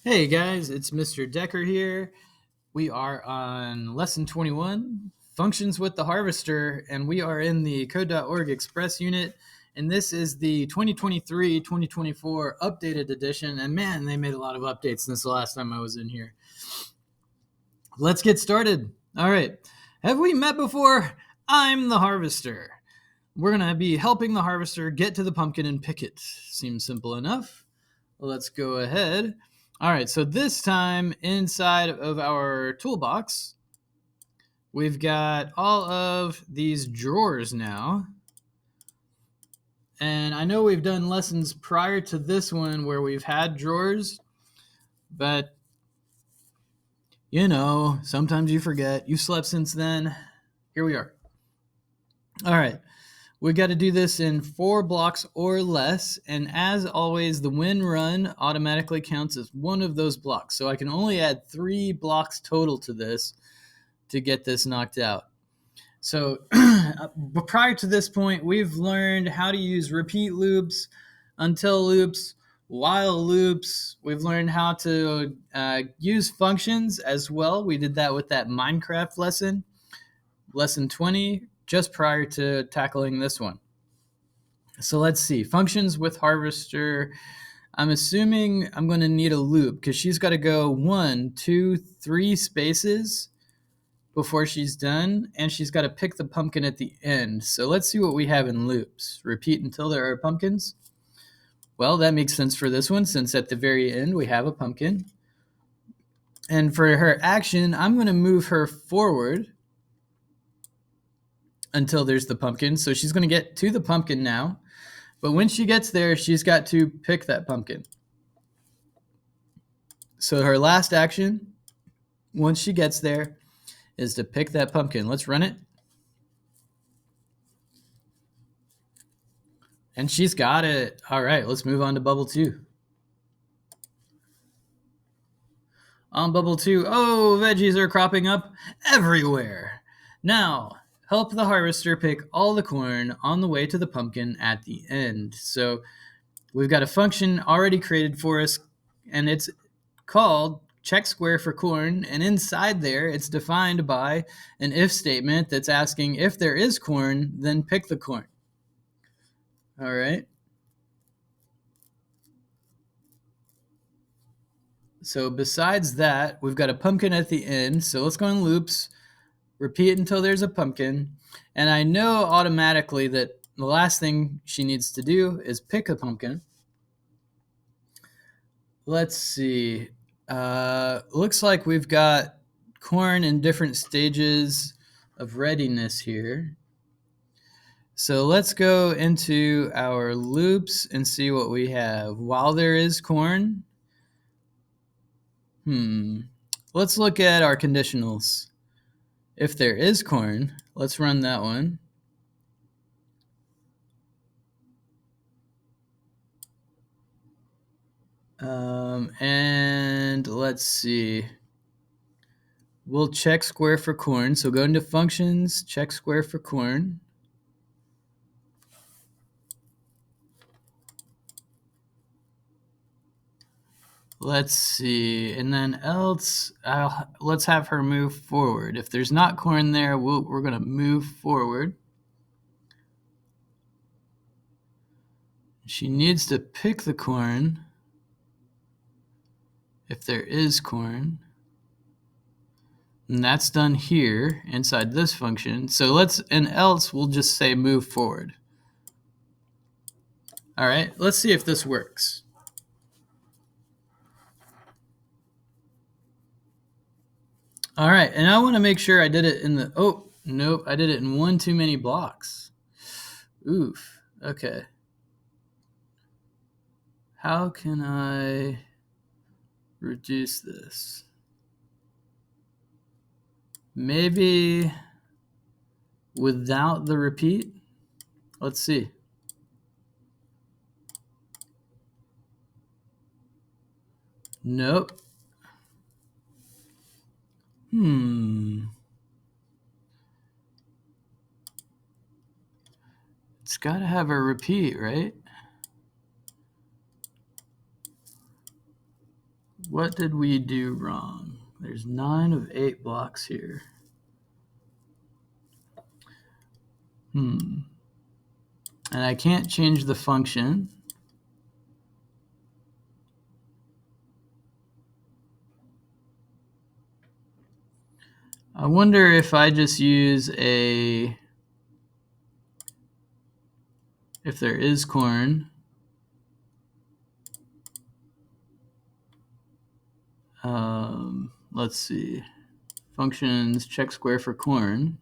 Hey guys, it's Mr. Decker here. We are on lesson 21, Functions with the Harvester, and we are in the Code.org Express unit. And this is the 2023-2024 updated edition. And man, they made a lot of updates since the last time I was in here. Let's get started. All right. Have we met before? I'm the harvester. We're going to be helping the harvester get to the pumpkin and pick it. Seems simple enough. Let's go ahead. All right, so this time inside of our toolbox, we've got all of these drawers now. And I know we've done lessons prior to this one where we've had drawers, but you know, sometimes you forget. You slept since then. Here we are. All right. We got to do this in 4 blocks or less, and as always, the when run automatically counts as one of those blocks. So I can only add 3 blocks total to this to get this knocked out. So prior to this point, we've learned how to use repeat loops, until loops, while loops. We've learned how to use functions as well. We did that with that Minecraft lesson, lesson 20, just prior to tackling this one. So let's see, functions with harvester. I'm assuming I'm going to need a loop because she's got to go 1, 2, 3 spaces before she's done, and she's got to pick the pumpkin at the end. So let's see what we have in loops. Repeat until there are pumpkins. Well, that makes sense for this one since at the very end we have a pumpkin. And for her action, I'm going to move her forward until there's the pumpkin. So she's going to get to the pumpkin now. But when she gets there, she's got to pick that pumpkin. So her last action, once she gets there, is to pick that pumpkin. Let's run it. And she's got it. All right, let's move on to bubble 2. On bubble 2, oh, veggies are cropping up everywhere. Now, help the harvester pick all the corn on the way to the pumpkin at the end. So we've got a function already created for us, and it's called check square for corn, and inside there it's defined by an if statement that's asking if there is corn, then pick the corn. All right. So besides that, we've got a pumpkin at the end. So let's go in loops, repeat until there's a pumpkin. And I know automatically that the last thing she needs to do is pick a pumpkin. Let's see. Looks like we've got corn in different stages of readiness here. So let's go into our loops and see what we have. While there is corn, let's look at our conditionals. If there is corn, let's run that one. And let's see. We'll check square for corn. So go into functions, check square for corn. Let's see, and then else, let's have her move forward. If there's not corn there, we're going to move forward. She needs to pick the corn if there is corn. And that's done here inside this function. So and else we'll just say move forward. All right, let's see if this works. All right, and I want to make sure I did it in the, oh, nope, I did it in one too many blocks. Oof, okay. How can I reduce this? Maybe without the repeat? Let's see. Nope. It's got to have a repeat, right? What did we do wrong? There's 9 of 8 blocks here. And I can't change the function. I wonder if I just use if there is corn. Let's see. Functions, check square for corn.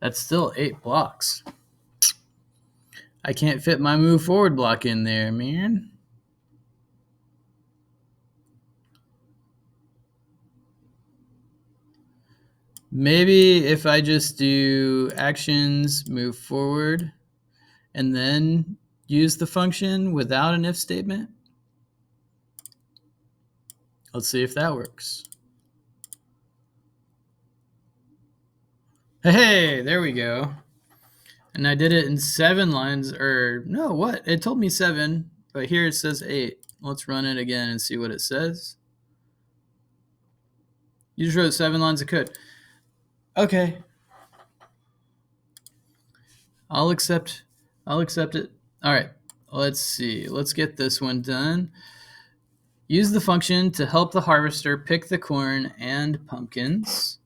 That's still 8 blocks. I can't fit my move forward block in there, man. Maybe if I just do actions, move forward, and then use the function without an if statement. Let's see if that works. Hey, there we go. And I did it in 7 lines, or no, what? It told me 7, but here it says 8. Let's run it again and see what it says. You just wrote 7 lines of code. Okay. I'll accept it. All right, let's see. Let's get this one done. Use the function to help the harvester pick the corn and pumpkins.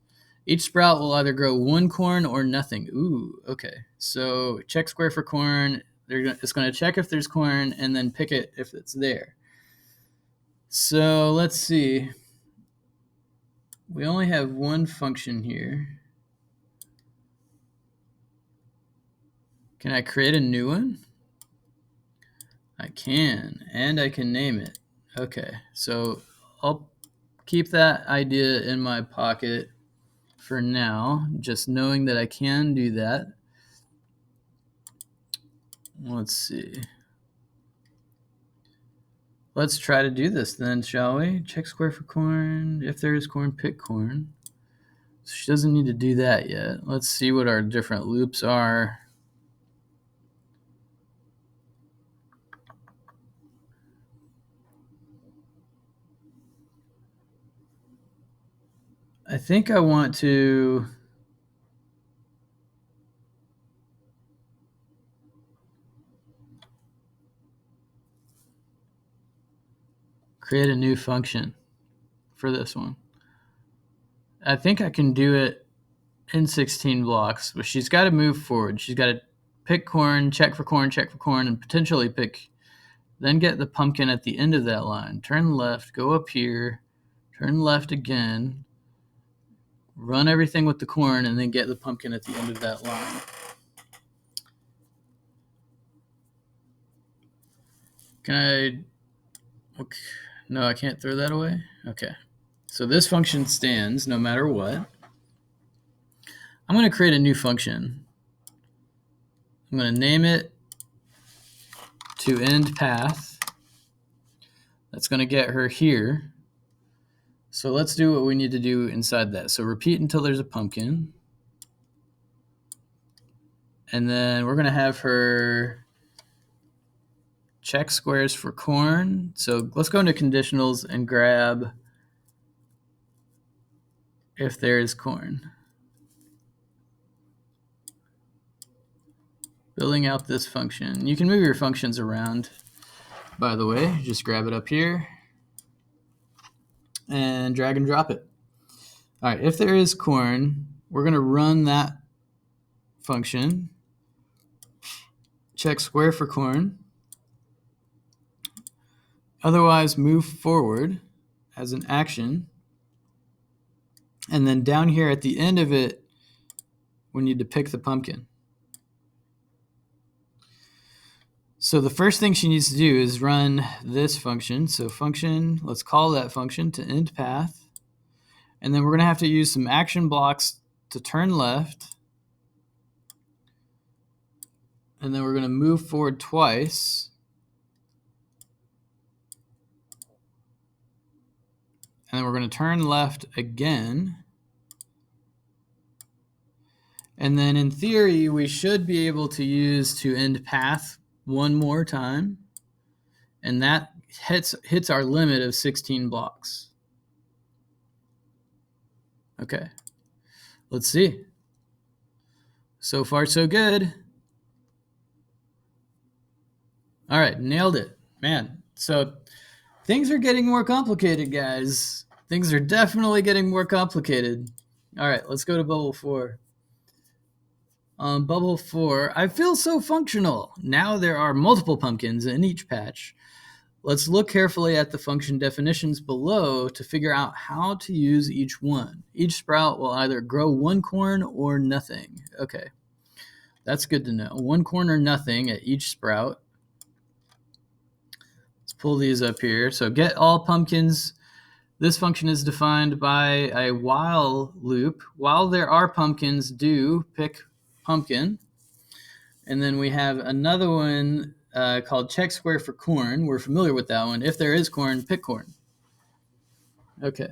Each sprout will either grow 1 corn or nothing. Ooh, okay. So check square for corn. It's going to check if there's corn and then pick it if it's there. So let's see. We only have 1 function here. Can I create a new one? I can, and I can name it. Okay, so I'll keep that idea in my pocket for now, just knowing that I can do that. Let's see. Let's try to do this then, shall we? Check square for corn. If there is corn, pick corn. So she doesn't need to do that yet. Let's see what our different loops are. I think I want to create a new function for this one. I think I can do it in 16 blocks, but she's got to move forward. She's got to pick corn, check for corn, and potentially pick, then get the pumpkin at the end of that line. Turn left, go up here, turn left again, run everything with the corn, and then get the pumpkin at the end of that line. Can I? Okay. No, I can't throw that away? Okay. So this function stands no matter what. I'm going to create a new function. I'm going to name it to end path. That's going to get her here. So let's do what we need to do inside that. So repeat until there's a pumpkin. And then we're going to have her check squares for corn. So let's go into conditionals and grab if there is corn. Building out this function. You can move your functions around, by the way. Just grab it up here and drag and drop it. All right, if there is corn, we're going to run that function. Check square for corn. Otherwise, move forward as an action. And then down here at the end of it, we need to pick the pumpkin. So the first thing she needs to do is run this function. So function, let's call that function to end path. And then we're going to have to use some action blocks to turn left. And then we're going to move forward twice. And then we're going to turn left again. And then in theory, we should be able to use to end path 1 more time. And that hits our limit of 16 blocks. Okay, let's see. So far, so good. All right, nailed it. Man, so things are getting more complicated, guys. Things are definitely getting more complicated. All right, let's go to bubble 4. On bubble 4, I feel so functional. Now there are multiple pumpkins in each patch. Let's look carefully at the function definitions below to figure out how to use each one. Each sprout will either grow 1 corn or nothing. Okay, that's good to know. 1 corn or nothing at each sprout. Let's pull these up here. So get all pumpkins. This function is defined by a while loop. While there are pumpkins, do pick pumpkin. And then we have another one called check square for corn. We're familiar with that one. If there is corn, pick corn. Okay.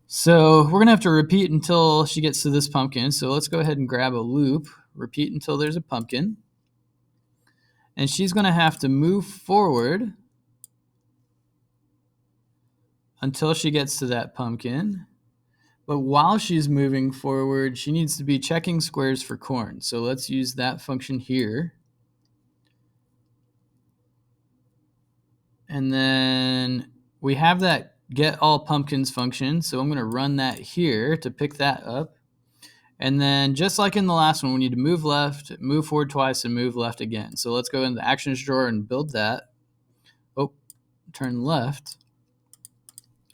So we're going to have to repeat until she gets to this pumpkin. So let's go ahead and grab a loop. Repeat until there's a pumpkin. And she's going to have to move forward until she gets to that pumpkin. But while she's moving forward, she needs to be checking squares for corn. So let's use that function here. And then we have that get all pumpkins function. So I'm going to run that here to pick that up. And then just like in the last one, we need to move left, move forward twice, and move left again. So let's go in the actions drawer and build that. Oh, turn left.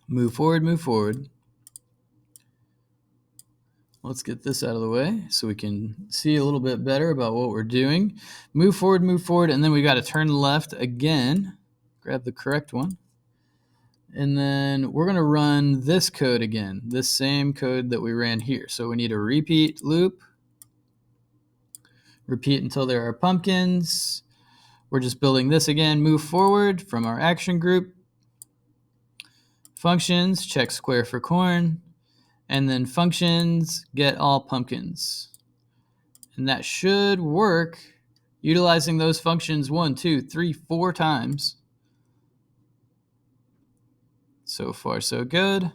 Move forward, move forward. Let's get this out of the way so we can see a little bit better about what we're doing. Move forward, and then we got to turn left again. Grab the correct one. And then we're going to run this code again, this same code that we ran here. So we need a repeat loop. Repeat until there are pumpkins. We're just building this again. Move forward from our action group. Functions, check square for corn. And then functions, get all pumpkins. And that should work utilizing those functions 1, 2, 3, 4 times. So far, so good.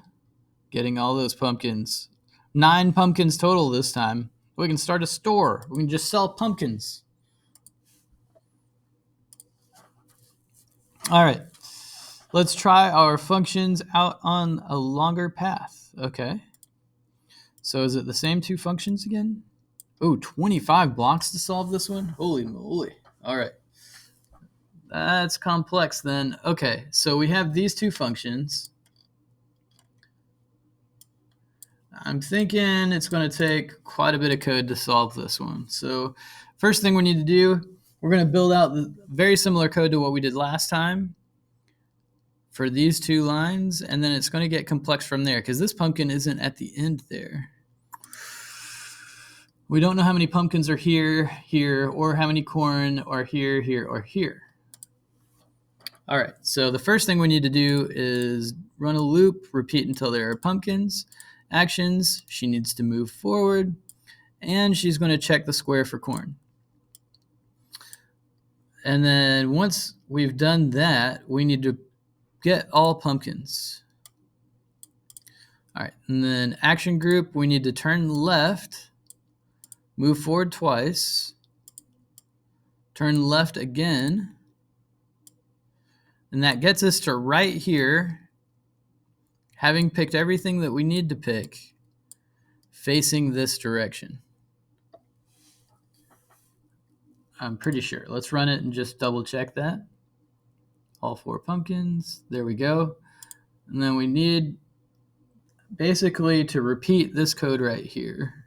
Getting all those pumpkins. 9 pumpkins total this time. We can start a store. We can just sell pumpkins. All right. Let's try our functions out on a longer path. Okay. So is it the same 2 functions again? Oh, 25 blocks to solve this one? Holy moly. All right. That's complex then. Okay, so we have these 2 functions. I'm thinking it's going to take quite a bit of code to solve this one. So first thing we need to do, we're going to build out the very similar code to what we did last time for these 2 lines, and then it's going to get complex from there because this pumpkin isn't at the end there. We don't know how many pumpkins are here, here, or how many corn are here, here, or here. All right, so the first thing we need to do is run a loop, repeat until there are pumpkins. Actions, she needs to move forward, and she's going to check the square for corn. And then once we've done that, we need to get all pumpkins. All right, and then action group, we need to turn left, move forward twice, turn left again, and that gets us to right here, having picked everything that we need to pick, facing this direction. I'm pretty sure. Let's run it and just double check that. All 4 pumpkins. There we go. And then we need basically to repeat this code right here.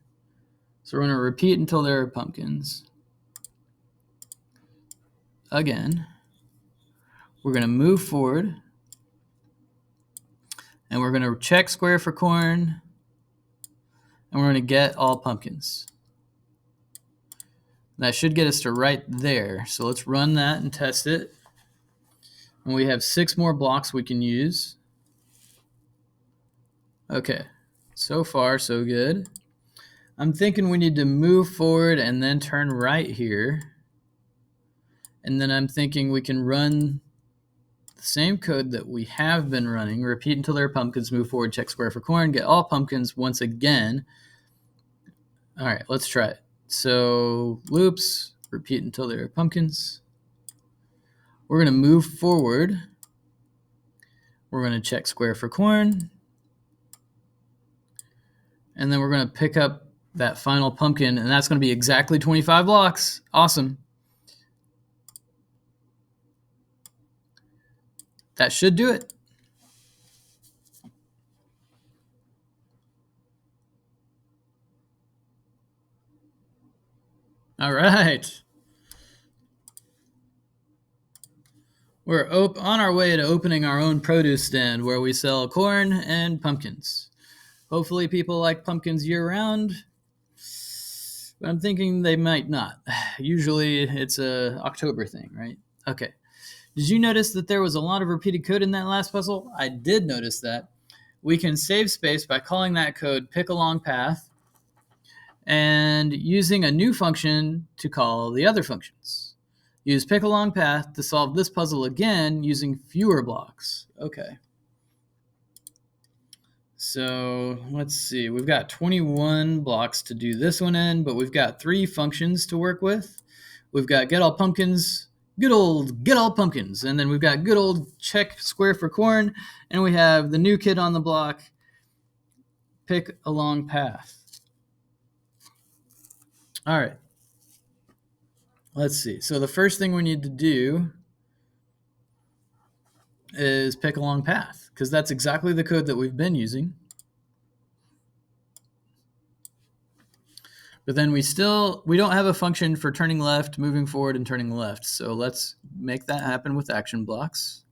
So we're going to repeat until there are pumpkins. Again. We're going to move forward. And we're going to check square for corn. And we're going to get all pumpkins. That should get us to right there. So let's run that and test it. And we have 6 more blocks we can use. Okay, so far so good. I'm thinking we need to move forward and then turn right here. And then I'm thinking we can run the same code that we have been running. Repeat until there are pumpkins, move forward, check square for corn, get all pumpkins once again. All right, let's try it. So loops, repeat until there are pumpkins. We're going to move forward. We're going to check square for corn. And then we're going to pick up that final pumpkin, and that's going to be exactly 25 blocks. Awesome. That should do it. All right. We're on our way to opening our own produce stand where we sell corn and pumpkins. Hopefully people like pumpkins year-round, but I'm thinking they might not. Usually it's a October thing, right? Okay. Did you notice that there was a lot of repeated code in that last puzzle? I did notice that. We can save space by calling that code pick along path and using a new function to call the other functions. Use pick along path to solve this puzzle again using fewer blocks. Okay. So let's see. We've got 21 blocks to do this one in, but we've got 3 functions to work with. We've got get all pumpkins, good old get all pumpkins, and then we've got good old check square for corn, and we have the new kid on the block, pick along path. All right. Let's see. So the first thing we need to do is pick along path, because that's exactly the code that we've been using. But then we don't have a function for turning left, moving forward, and turning left. So let's make that happen with action blocks.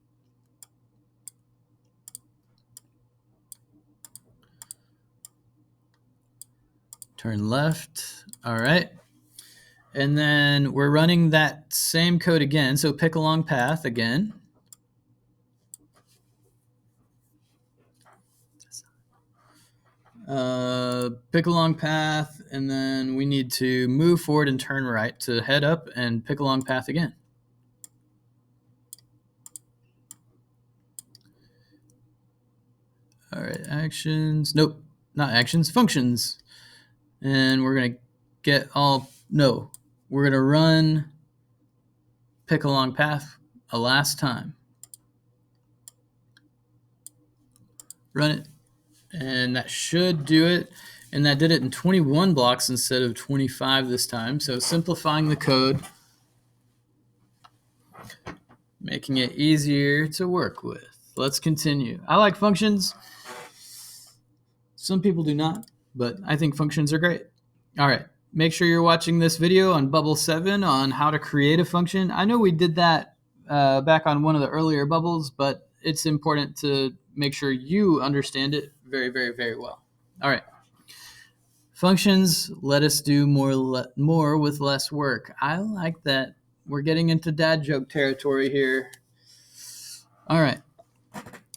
Turn left. All right. And then we're running that same code again. So pick along path again. Pick along path, and then we need to move forward and turn right to head up and pick along path again. All right, actions. Nope, not actions, functions. And we're going to get all, no, we're going to run pick along path a last time. Run it, and that should do it. And that did it in 21 blocks instead of 25 this time. So simplifying the code, making it easier to work with. Let's continue. I like functions. Some people do not, but I think functions are great. All right, make sure you're watching this video on Bubble 7 on how to create a function. I know we did that back on one of the earlier bubbles, but it's important to make sure you understand it very, very, very well. All right. Functions let us do more with less work. I like that. We're getting into dad joke territory here. All right.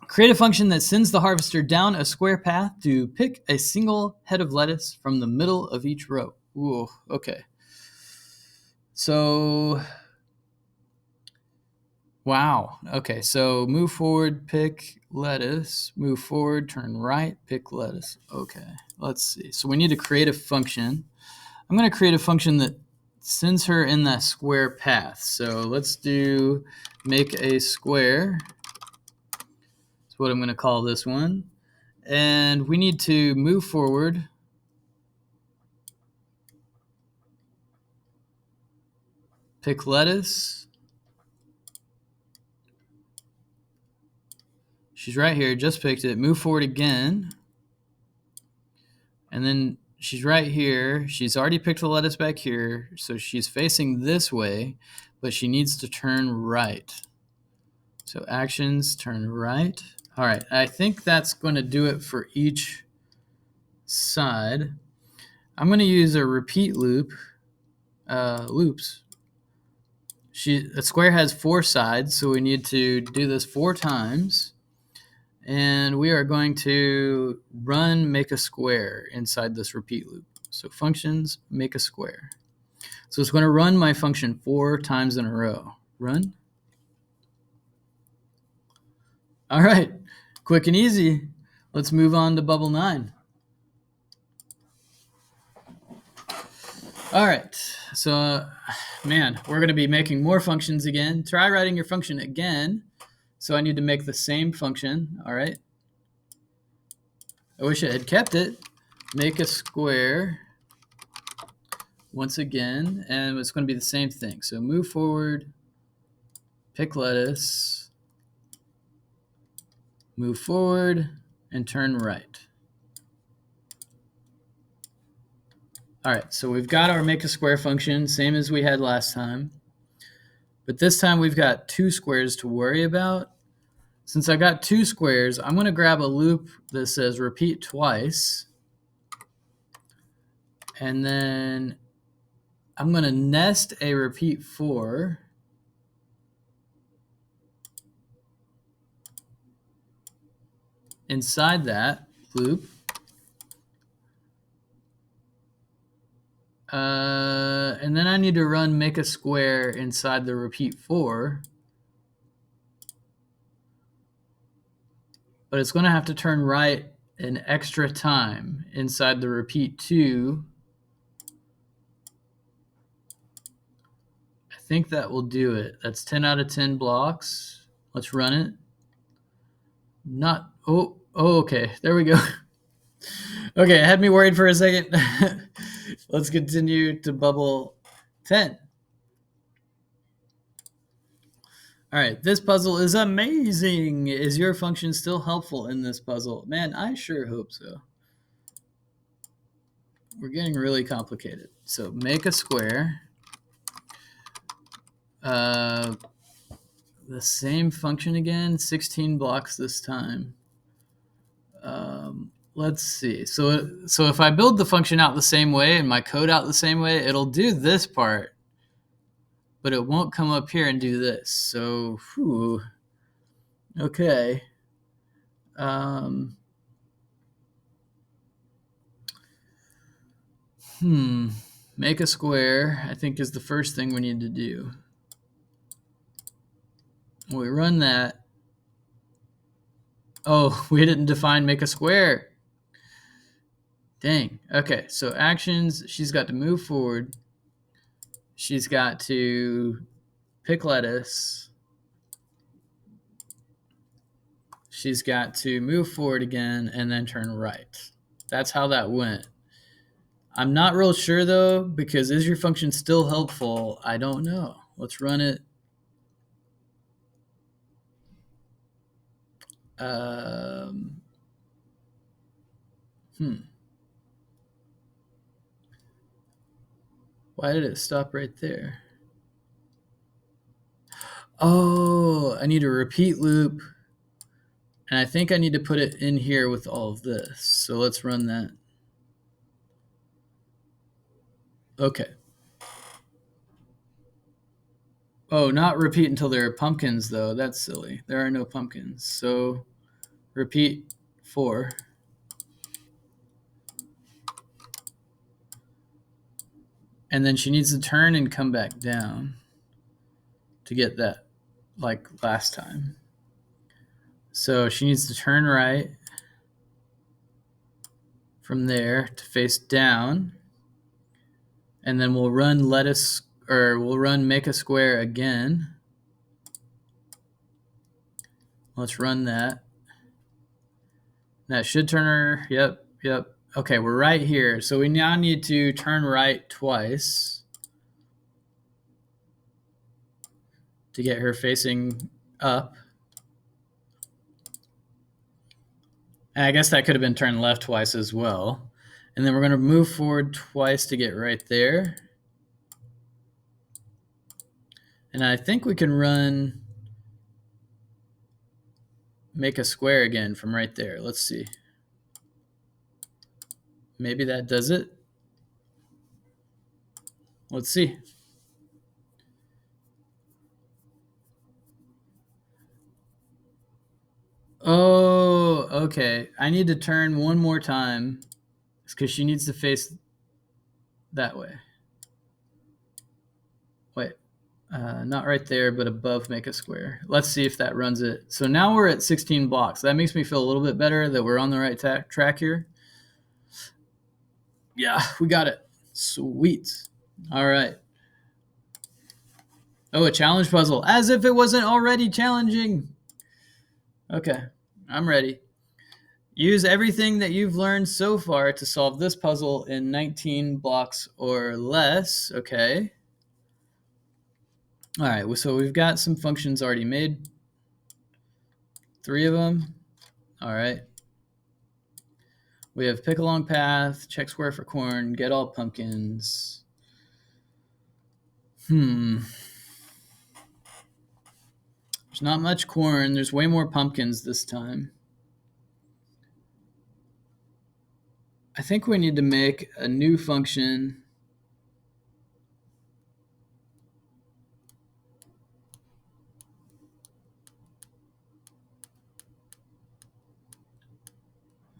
Create a function that sends the harvester down a square path to pick a single head of lettuce from the middle of each row. Ooh, okay. So, wow. Okay, so move forward, pick lettuce. Move forward, turn right, pick lettuce. Okay, let's see. So we need to create a function. I'm going to create a function that sends her in that square path. So let's do make a square. That's what I'm going to call this one. And we need to move forward. Pick lettuce. She's right here, just picked it. Move forward again. And then she's right here. She's already picked the lettuce back here. So she's facing this way, but she needs to turn right. So actions, turn right. All right, I think that's going to do it for each side. I'm going to use a repeat loop. Loops. A square has 4 sides, so we need to do this 4 times. And we are going to run make a square inside this repeat loop. So functions, make a square. So it's going to run my function 4 times in a row. Run. All right, quick and easy. Let's move on to bubble 9. All right, so man, we're going to be making more functions again. Try writing your function again. So I need to make the same function. All right. I wish I had kept it. Make a square once again, and it's going to be the same thing. So move forward, pick lettuce, move forward, and turn right. All right, so we've got our make a square function, same as we had last time. But this time we've got 2 squares to worry about. Since I got 2 squares, I'm going to grab a loop that says repeat twice. And then I'm going to nest a repeat 4. Inside that loop. And then I need to run make a square inside the repeat 4. But it's going to have to turn right an extra time inside the repeat 2. I think that will do it. That's 10 out of 10 blocks. Let's run it. Okay. There we go. Okay, it had me worried for a second. Let's continue to bubble 10. All right, this puzzle is amazing. Is your function still helpful in this puzzle? Man, I sure hope so. We're getting really complicated. So make a square. The same function again, 16 blocks this time. Let's see. So if I build the function out the same way and my code out the same way, it'll do this part, but it won't come up here and do this. So, okay. Make a square, I think, is the first thing we need to do. When we run that, oh, we didn't define make a square. Dang. Okay, so actions, she's got to move forward. She's got to pick lettuce. She's got to move forward again and then turn right. That's how that went. I'm not real sure though, because is your function still helpful? I don't know. Let's run it. Why did it stop right there? Oh, I need a repeat loop. And I think I need to put it in here with all of this. So let's run that. Okay. Oh, not repeat until there are pumpkins, though. That's silly. There are no pumpkins. So repeat 4. And then she needs to turn and come back down to get that, like last time. So she needs to turn right from there to face down. And then we'll run we'll run make a square again. Let's run that. That should turn her, yep. Okay, we're right here. So we now need to turn right twice to get her facing up. And I guess that could have been turned left twice as well. And then we're going to move forward twice to get right there. And I think we can run make a square again from right there. Let's see. Maybe that does it. Let's see. Oh, okay. I need to turn one more time because she needs to face that way. Wait. Not right there, but above make a square. Let's see if that runs it. So now we're at 16 blocks. That makes me feel a little bit better that we're on the right track here. Yeah, we got it. Sweet. All right. Oh, a challenge puzzle. As if it wasn't already challenging. Okay, I'm ready. Use everything that you've learned so far to solve this puzzle in 19 blocks or less. Okay. All right, so we've got some functions already made. 3 of them. All right. We have pick a long path, check square for corn, get all pumpkins. There's not much corn. There's way more pumpkins this time. I think we need to make a new function.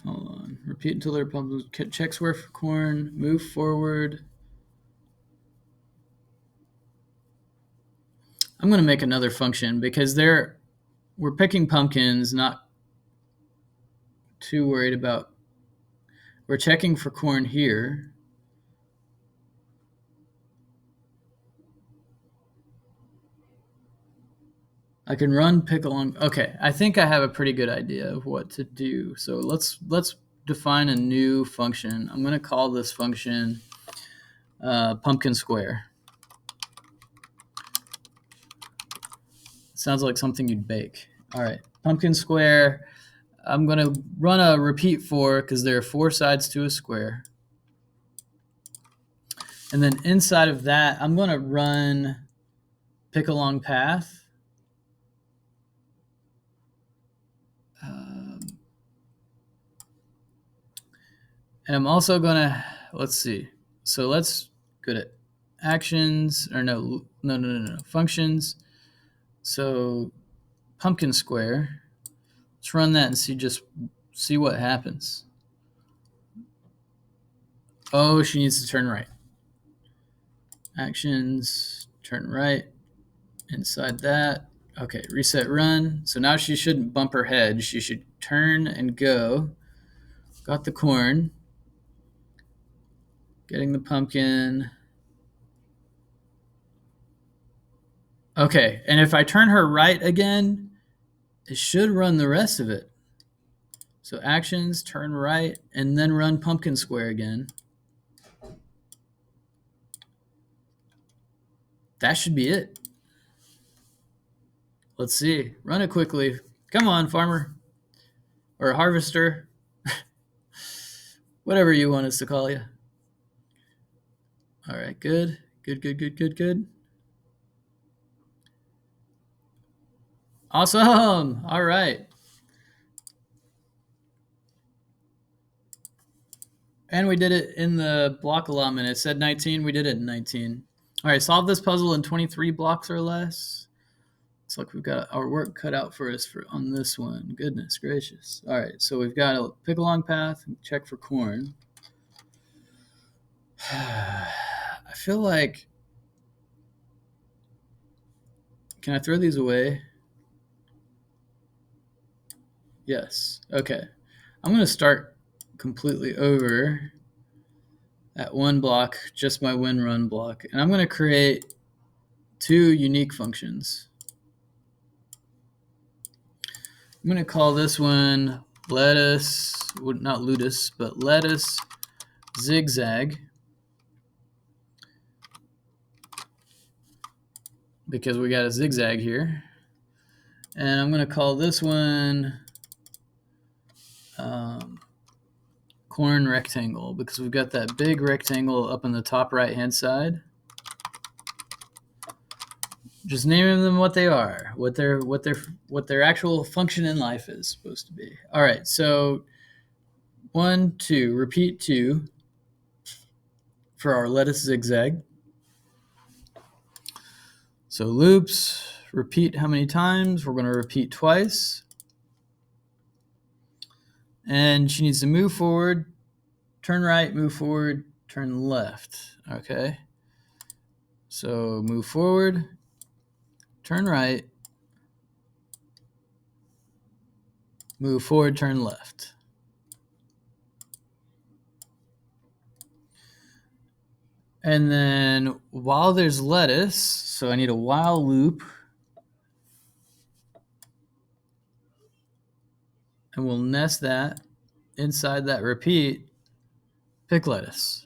Hold on. Repeat until there are pumpkins. Check square for corn. Move forward. I'm going to make another function because we're picking pumpkins, not too worried about. We're checking for corn here. I can run pick along. Okay, I think I have a pretty good idea of what to do. So let's define a new function. I'm going to call this function pumpkin square. Sounds like something you'd bake. All right, pumpkin square. I'm going to run a repeat for because there are 4 sides to a square. And then inside of that, I'm going to run pick along path. And I'm also going to, let's see. So let's go to actions, or no, functions. So pumpkin square. Let's run that and see what happens. Oh, she needs to turn right. Actions, turn right. Inside that. Okay, reset run. So now she shouldn't bump her head. She should turn and go. Got the corn. Getting the pumpkin. Okay, and if I turn her right again, it should run the rest of it. So actions, turn right, and then run pumpkin square again. That should be it. Let's see. Run it quickly. Come on, farmer. Or harvester. Whatever you want us to call you. All right, good. Good. Awesome. All right. And we did it in the block allotment. It said 19. We did it in 19. All right, solve this puzzle in 23 blocks or less. Looks like we've got our work cut out for us on this one. Goodness gracious. All right, so we've got a pick along path and check for corn. I feel like, can I throw these away? Yes. Okay. I'm going to start completely over at one block, just my win run block. And I'm going to create 2 unique functions. I'm going to call this one lettuce, not ludus, but lettuce zigzag. Because we got a zigzag here. And I'm going to call this one corn rectangle because we've got that big rectangle up on the top right hand side. Just naming them what they are, what their actual function in life is supposed to be. All right, so 1, 2, repeat 2 for our lettuce zigzag. So loops, repeat how many times? We're going to repeat twice. And she needs to move forward, turn right, move forward, turn left. Okay. So move forward, turn right, move forward, turn left. And then while there's lettuce, so I need a while loop. And we'll nest that inside that repeat, pick lettuce.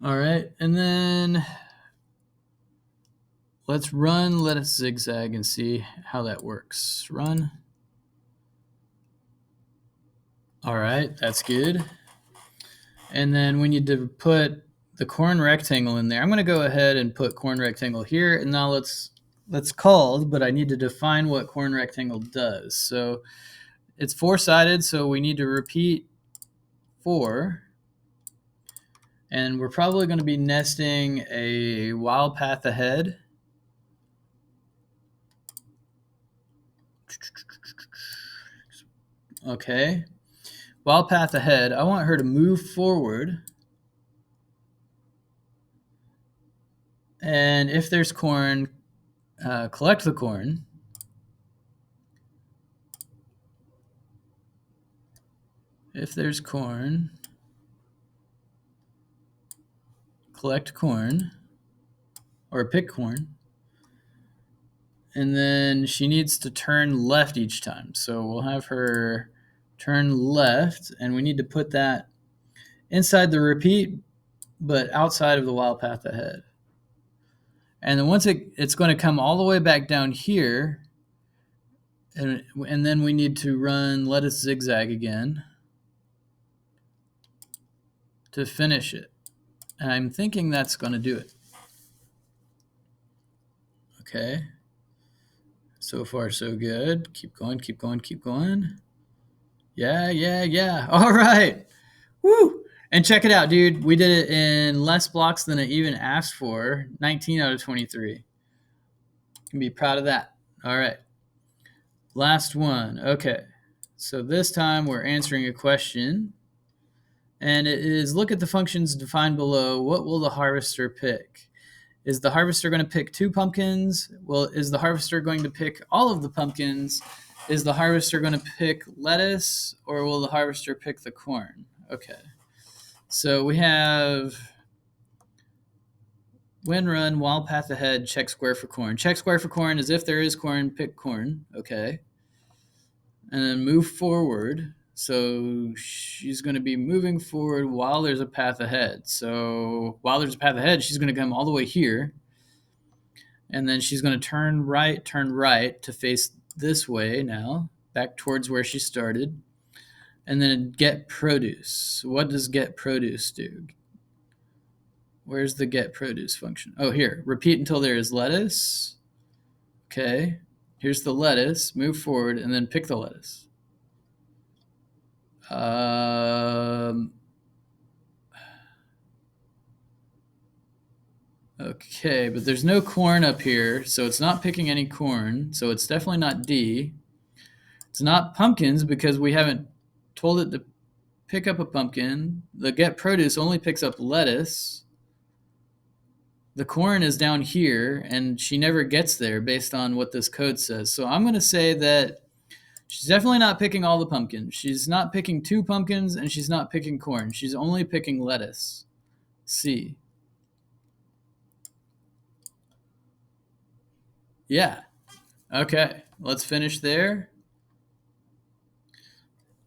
All right, and then let's run lettuce zigzag and see how that works. Run. All right, that's good. And then we need to put the corn rectangle in there. I'm going to go ahead and put corn rectangle here, and now let's called, but I need to define what corn rectangle does. So it's four-sided, so we need to repeat 4. And we're probably going to be nesting a while path ahead. Okay. While path ahead, I want her to move forward. And if there's corn, collect the corn. If there's corn, collect corn, or pick corn. And then she needs to turn left each time. So we'll have her turn left, and we need to put that inside the repeat, but outside of the while path ahead. And then once it's going to come all the way back down here, and then we need to run lettuce zigzag again to finish it. And I'm thinking that's going to do it. Okay. So far, so good. Keep going, keep going, keep going. Yeah. All right. Woo! And check it out, dude. We did it in less blocks than it even asked for. 19 out of 23. You can be proud of that. All right. Last one. Okay. So this time we're answering a question. And it is, look at the functions defined below. What will the harvester pick? Is the harvester going to pick 2 pumpkins? Well, is the harvester going to pick all of the pumpkins? Is the harvester going to pick lettuce, or will the harvester pick the corn? Okay. So we have when run, while path ahead, check square for corn. Check square for corn is if there is corn, pick corn. Okay. And then move forward. So she's going to be moving forward while there's a path ahead. So while there's a path ahead, she's going to come all the way here. And then she's going to turn right to face this way now, back towards where she started. And then get produce. What does get produce do? Where's the get produce function? Oh, here. Repeat until there is lettuce. Okay. Here's the lettuce. Move forward and then pick the lettuce. Okay, but there's no corn up here, so it's not picking any corn. So it's definitely not D. It's not pumpkins because we haven't told it to pick up a pumpkin. The get produce only picks up lettuce. The corn is down here, and she never gets there based on what this code says. So I'm going to say that she's definitely not picking all the pumpkins. She's not picking 2 pumpkins, and she's not picking corn. She's only picking lettuce. C. Yeah. Okay, let's finish there.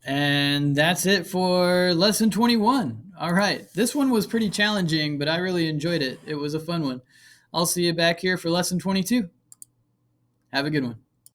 And that's it for lesson 21. All right. This one was pretty challenging, but I really enjoyed it. It was a fun one. I'll see you back here for lesson 22. Have a good one.